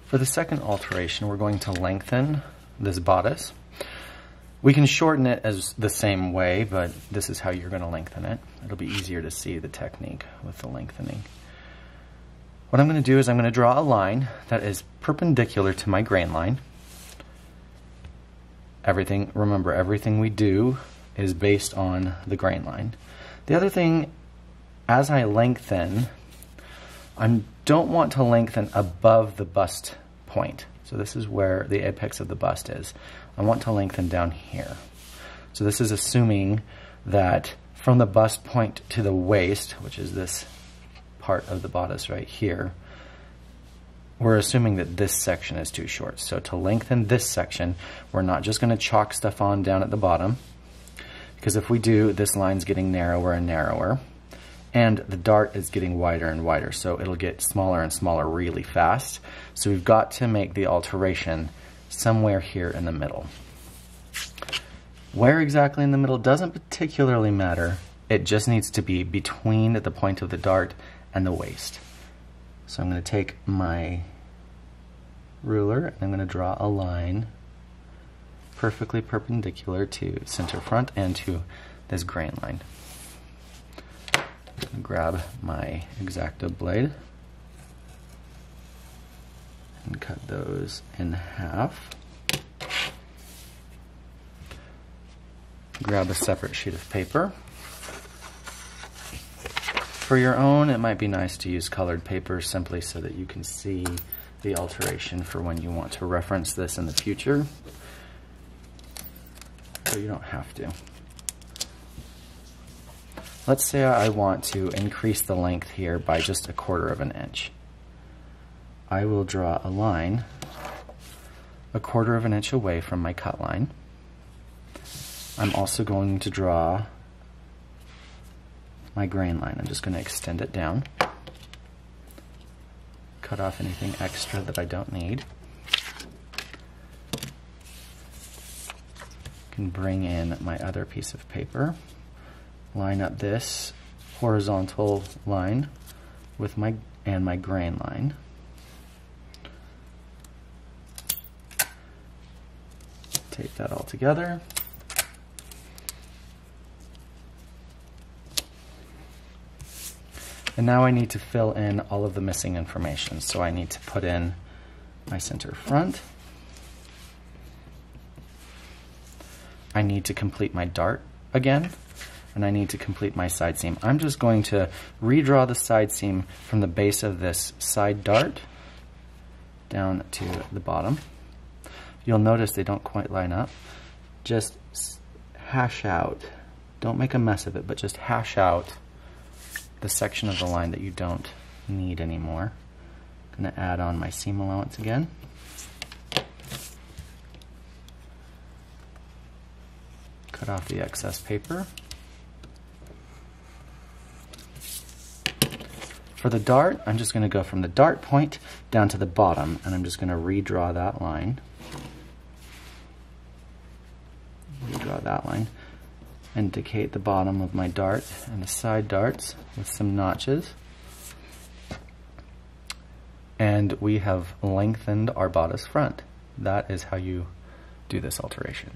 For the second alteration, we're going to lengthen this bodice. We can shorten it as the same way, but this is how you're going to lengthen it. It'll be easier to see the technique with the lengthening. What I'm going to do is I'm going to draw a line that is perpendicular to my grain line. Remember, everything we do is based on the grain line. The other thing, as I lengthen, I don't want to lengthen above the bust point. So this is where the apex of the bust is. I want to lengthen down here. So this is assuming that from the bust point to the waist, which is this part of the bodice right here, we're assuming that this section is too short. So to lengthen this section, we're not just going to chalk stuff on down at the bottom, because if we do, this line's getting narrower and narrower, and the dart is getting wider and wider, so it'll get smaller and smaller really fast. So we've got to make the alteration somewhere here in the middle. Where exactly in the middle doesn't particularly matter. It just needs to be between the point of the dart and the waist. So I'm going to take my ruler and I'm going to draw a line perfectly perpendicular to center front and to this grain line. I'm going to grab my X-Acto blade and cut those in half. Grab a separate sheet of paper. For your own, it might be nice to use colored paper simply so that you can see the alteration for when you want to reference this in the future. So you don't have to. Let's say I want to increase the length here by just 1/4 of an inch. I will draw a line 1/4 of an inch away from my cut line. I'm also going to draw my grain line. I'm just going to extend it down, cut off anything extra that I don't need. Can bring in my other piece of paper, line up this horizontal line with my grain line. Tape that all together. And now I need to fill in all of the missing information. So I need to put in my center front. I need to complete my dart again, and I need to complete my side seam. I'm just going to redraw the side seam from the base of this side dart down to the bottom. You'll notice they don't quite line up. Just hash out, don't make a mess of it, but just hash out the section of the line that you don't need anymore. I'm going to add on my seam allowance again. Cut off the excess paper. For the dart, I'm just going to go from the dart point down to the bottom, and I'm just going to redraw that line. Redraw that line. Indicate the bottom of my dart and the side darts with some notches. And we have lengthened our bodice front. That is how you do this alteration.